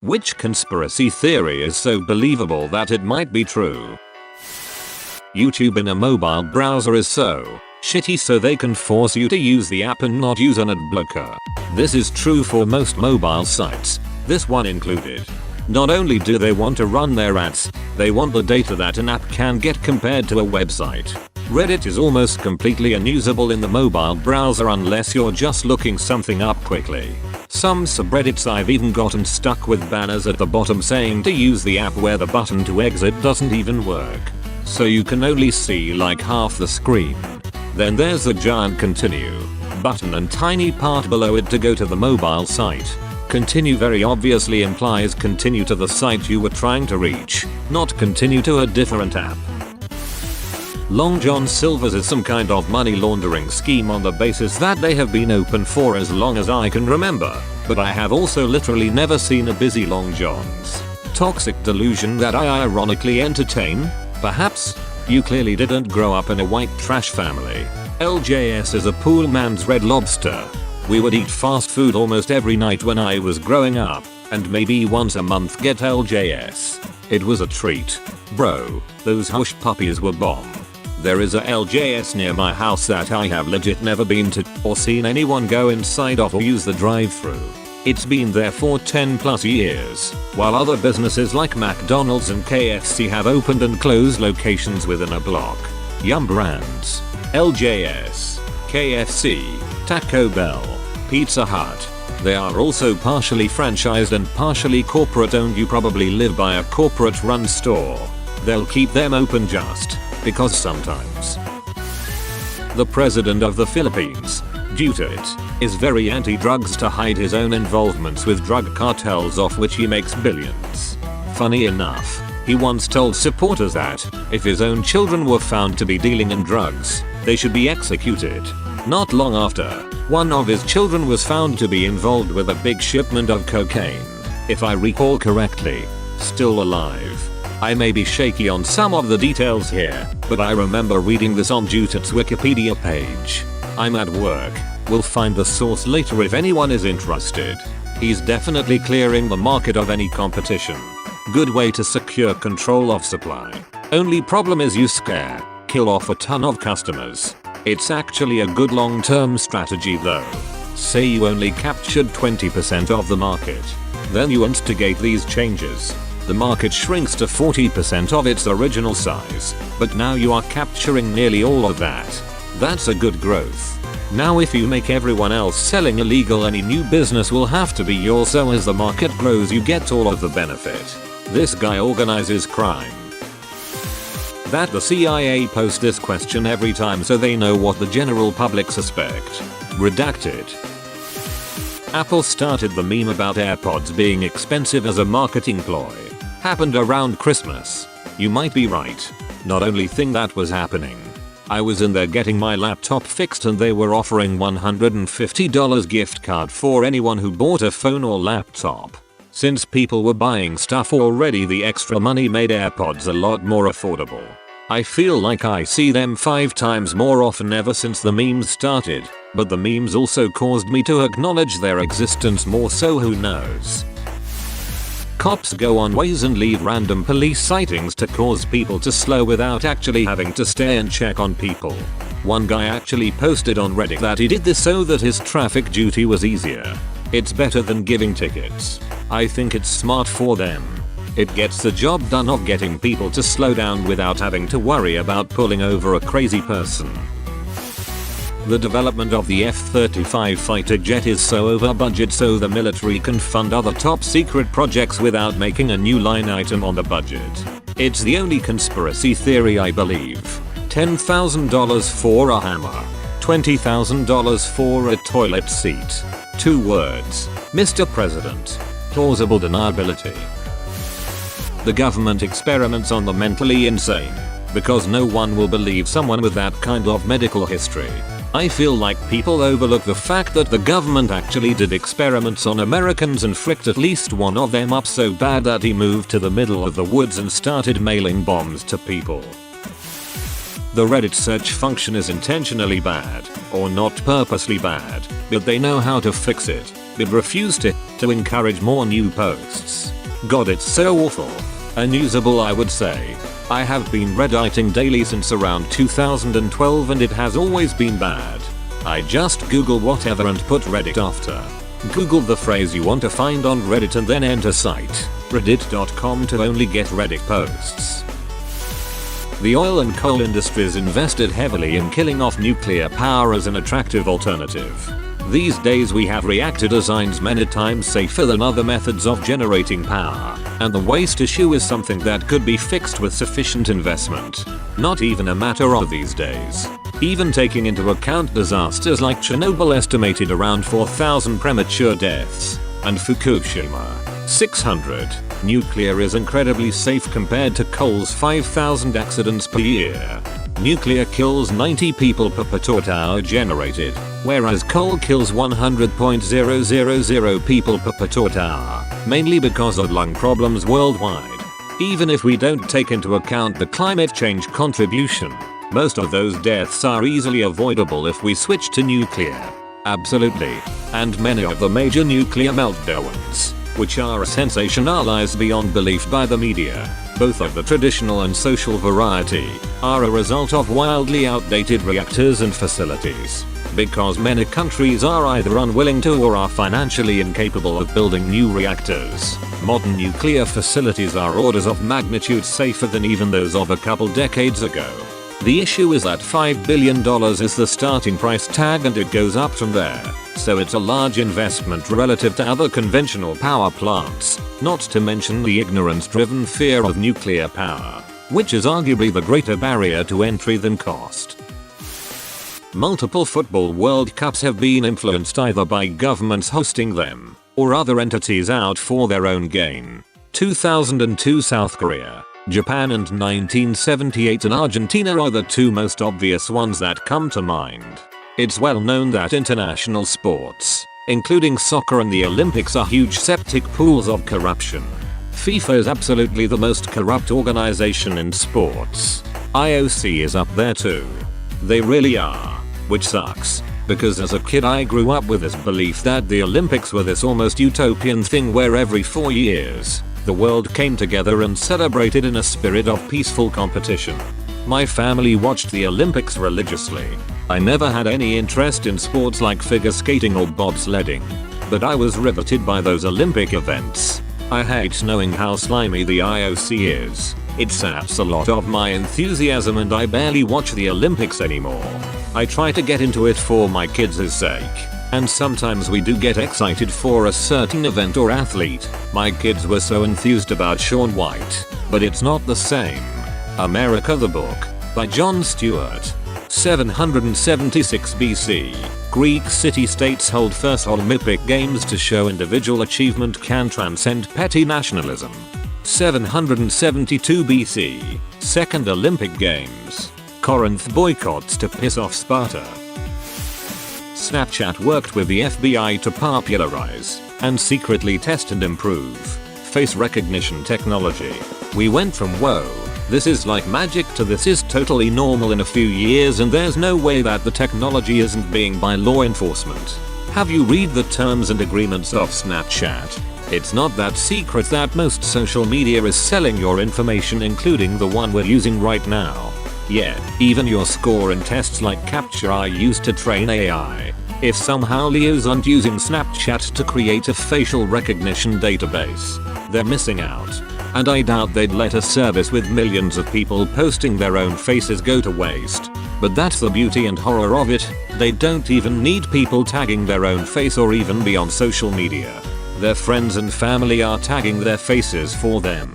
Which conspiracy theory is so believable that it might be true? YouTube in a mobile browser is so shitty so they can force you to use the app and not use an ad blocker. This is true for most mobile sites, this one included. Not only do they want to run their ads, they want the data that an app can get compared to a website. Reddit is almost completely unusable in the mobile browser unless you're just looking something up quickly. Some subreddits I've even gotten stuck with banners at the bottom saying to use the app where the button to exit doesn't even work. So you can only see like half the screen. Then there's a giant continue button and tiny part below it to go to the mobile site. Continue very obviously implies continue to the site you were trying to reach, not continue to a different app. Long John Silver's is some kind of money laundering scheme on the basis that they have been open for as long as I can remember, but I have also literally never seen a busy Long John's. Toxic delusion that I ironically entertain? Perhaps? You clearly didn't grow up in a white trash family. LJS is a poor man's Red Lobster. We would eat fast food almost every night when I was growing up, and maybe once a month get LJS. It was a treat. Bro, those hush puppies were bomb. There is a LJS near my house that I have legit never been to or seen anyone go inside of or use the drive-thru. It's been there for 10+ years, while other businesses like McDonald's and KFC have opened and closed locations within a block. Yum brands: LJS, KFC, Taco Bell, Pizza Hut. They are also partially franchised and partially corporate owned. You probably live by a corporate run store. They'll keep them open just because sometimes. The president of the Philippines, due to it, is very anti-drugs to hide his own involvements with drug cartels off which he makes billions. Funny enough, he once told supporters that, if his own children were found to be dealing in drugs, they should be executed. Not long after, one of his children was found to be involved with a big shipment of cocaine, if I recall correctly, still alive. I may be shaky on some of the details here, but I remember reading this on Jutit's Wikipedia page. I'm at work, we'll find the source later if anyone is interested. He's definitely clearing the market of any competition. Good way to secure control of supply. Only problem is you kill off a ton of customers. It's actually a good long-term strategy though. Say you only captured 20% of the market. Then you instigate these changes. The market shrinks to 40% of its original size, but now you are capturing nearly all of that. That's a good growth. Now if you make everyone else selling illegal, any new business will have to be yours, so as the market grows you get all of the benefit. This guy organizes crime. That the CIA post this question every time so they know what the general public suspect. Redacted. Apple started the meme about AirPods being expensive as a marketing ploy. Happened around Christmas. You might be right. Not only thing that was happening. I was in there getting my laptop fixed and they were offering $150 gift card for anyone who bought a phone or laptop. Since people were buying stuff already, the extra money made AirPods a lot more affordable. I feel like I see them 5 times more often ever since the memes started, but the memes also caused me to acknowledge their existence more, so who knows. Cops go on ways and leave random police sightings to cause people to slow without actually having to stay and check on people. One guy actually posted on Reddit that he did this so that his traffic duty was easier. It's better than giving tickets. I think it's smart for them. It gets the job done of getting people to slow down without having to worry about pulling over a crazy person. The development of the F-35 fighter jet is so over budget so the military can fund other top secret projects without making a new line item on the budget. It's the only conspiracy theory I believe. $10,000 for a hammer. $20,000 for a toilet seat. 2 words. Mr. President. Plausible deniability. The government experiments on the mentally insane, because no one will believe someone with that kind of medical history. I feel like people overlook the fact that the government actually did experiments on Americans and fricked at least one of them up so bad that he moved to the middle of the woods and started mailing bombs to people. The Reddit search function is intentionally bad, or not purposely bad, but they know how to fix it. but refuse to encourage more new posts. God, it's so awful. Unusable, I would say. I have been redditing daily since around 2012 and it has always been bad. I just Google whatever and put Reddit after. Google the phrase you want to find on Reddit and then enter site reddit.com to only get Reddit posts. The oil and coal industries invested heavily in killing off nuclear power as an attractive alternative. These days we have reactor designs many times safer than other methods of generating power, and the waste issue is something that could be fixed with sufficient investment. Not even a matter of these days. Even taking into account disasters like Chernobyl estimated around 4,000 premature deaths, and Fukushima, 600. Nuclear is incredibly safe compared to coal's 5,000 accidents per year. Nuclear kills 90 people per petawatt hour generated, whereas coal kills 100.000 people per petawatt hour, mainly because of lung problems worldwide. Even if we don't take into account the climate change contribution, most of those deaths are easily avoidable if we switch to nuclear. Absolutely. And many of the major nuclear meltdowns, which are sensationalized beyond belief by the media, both of the traditional and social variety, are a result of wildly outdated reactors and facilities. Because many countries are either unwilling to or are financially incapable of building new reactors, modern nuclear facilities are orders of magnitude safer than even those of a couple decades ago. The issue is that $5 billion is the starting price tag and it goes up from there, so it's a large investment relative to other conventional power plants, not to mention the ignorance-driven fear of nuclear power, which is arguably the greater barrier to entry than cost. Multiple football World Cups have been influenced either by governments hosting them, or other entities out for their own gain. 2002 South Korea, Japan and 1978 in Argentina are the two most obvious ones that come to mind. It's well known that international sports, including soccer and the Olympics, are huge septic pools of corruption. FIFA is absolutely the most corrupt organization in sports. IOC is up there too. They really are. Which sucks, because as a kid I grew up with this belief that the Olympics were this almost utopian thing where every 4 years, the world came together and celebrated in a spirit of peaceful competition. My family watched the Olympics religiously. I never had any interest in sports like figure skating or bobsledding, but I was riveted by those Olympic events. I hate knowing how slimy the IOC is. It saps a lot of my enthusiasm and I barely watch the Olympics anymore. I try to get into it for my kids' sake. And sometimes we do get excited for a certain event or athlete. My kids were so enthused about Shaun White, but it's not the same. America the Book, by Jon Stewart. 776 BC, Greek city-states hold first Olympic Games to show individual achievement can transcend petty nationalism. 772 BC, Second Olympic Games. Corinth boycotts to piss off Sparta. Snapchat worked with the FBI to popularize and secretly test and improve face recognition technology. We went from whoa, this is like magic to this is totally normal in a few years and there's no way that the technology isn't being by law enforcement. Have you read the terms and agreements of Snapchat? It's not that secret that most social media is selling your information, including the one we're using right now. Yeah, even your score in tests like CAPTCHA are used to train AI. If somehow Leos aren't using Snapchat to create a facial recognition database, they're missing out. And I doubt they'd let a service with millions of people posting their own faces go to waste. But that's the beauty and horror of it, they don't even need people tagging their own face or even be on social media. Their friends and family are tagging their faces for them.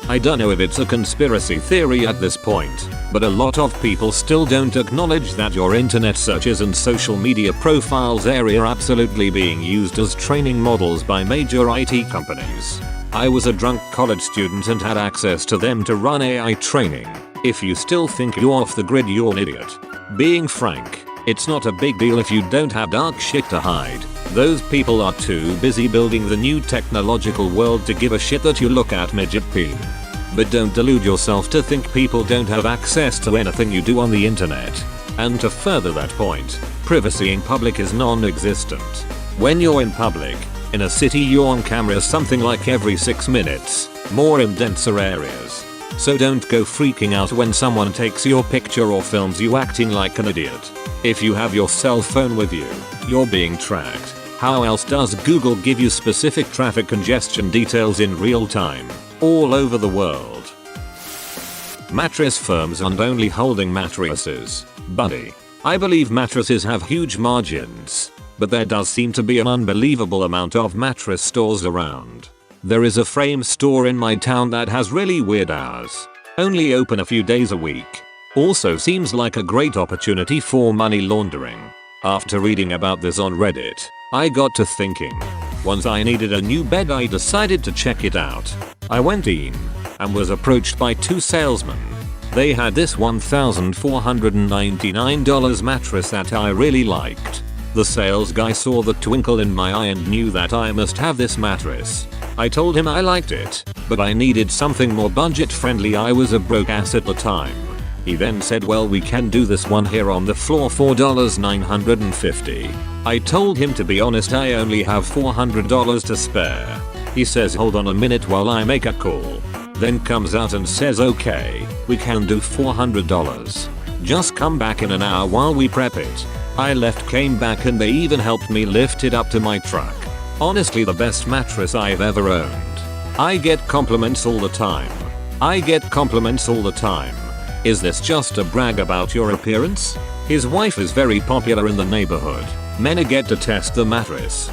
I don't know if it's a conspiracy theory at this point, but a lot of people still don't acknowledge that your internet searches and social media profiles are absolutely being used as training models by major IT companies. I was a drunk college student and had access to them to run AI training. If you still think you're off the grid, you're an idiot. Being frank, it's not a big deal if you don't have dark shit to hide. Those people are too busy building the new technological world to give a shit that you look at midget peen. But don't delude yourself to think people don't have access to anything you do on the internet. And to further that point, privacy in public is non-existent. When you're in public, in a city you're on camera something like every 6 minutes, more in denser areas. So don't go freaking out when someone takes your picture or films you acting like an idiot. If you have your cell phone with you, you're being tracked. How else does Google give you specific traffic congestion details in real time, all over the world? Mattress firms aren't only holding mattresses, buddy. I believe mattresses have huge margins, but there does seem to be an unbelievable amount of mattress stores around. There is a frame store in my town that has really weird hours. Only open a few days a week. Also seems like a great opportunity for money laundering. After reading about this on Reddit, I got to thinking. Once I needed a new bed, I decided to check it out. I went in and was approached by 2 salesmen. They had this $1,499 mattress that I really liked. The sales guy saw the twinkle in my eye and knew that I must have this mattress. I told him I liked it, but I needed something more budget friendly. I was a broke ass at the time. He then said, well, we can do this one here on the floor, $4,950. I told him, to be honest, I only have $400 to spare. He says, hold on a minute while I make a call. Then comes out and says, okay, we can do $400. Just come back in an hour while we prep it. I left, came back, and they even helped me lift it up to my truck. Honestly, the best mattress I've ever owned. I get compliments all the time. Is this just a brag about your appearance? His wife is very popular in the neighborhood. Men get to test the mattress.